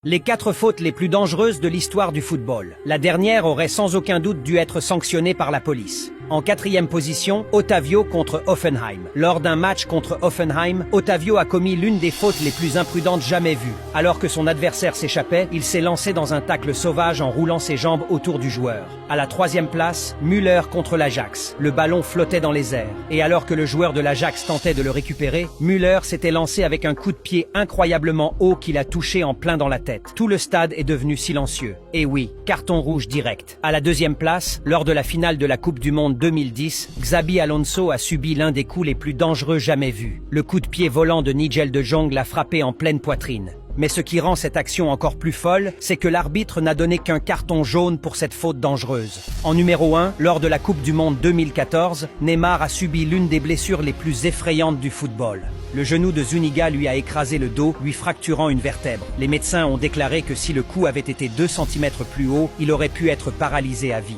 Les 4 fautes les plus dangereuses de l'histoire du football. La dernière aurait sans aucun doute dû être sanctionnée par la police. En 4e position, Otavio contre Hoffenheim. Lors d'un match contre Hoffenheim, Otavio a commis l'une des fautes les plus imprudentes jamais vues. Alors que son adversaire s'échappait, il s'est lancé dans un tacle sauvage en roulant ses jambes autour du joueur. À la 3e place, Müller contre l'Ajax. Le ballon flottait dans les airs. Et alors que le joueur de l'Ajax tentait de le récupérer, Müller s'était lancé avec un coup de pied incroyablement haut qu'il a touché en plein dans la tête. Tout le stade est devenu silencieux. Et oui, carton rouge direct. À la 2e place, lors de la finale de la Coupe du Monde 2010, Xabi Alonso a subi l'un des coups les plus dangereux jamais vus. Le coup de pied volant de Nigel de Jong l'a frappé en pleine poitrine. Mais ce qui rend cette action encore plus folle, c'est que l'arbitre n'a donné qu'un carton jaune pour cette faute dangereuse. En numéro 1, lors de la Coupe du Monde 2014, Neymar a subi l'une des blessures les plus effrayantes du football. Le genou de Zuniga lui a écrasé le dos, lui fracturant une vertèbre. Les médecins ont déclaré que si le coup avait été 2 cm plus haut, il aurait pu être paralysé à vie.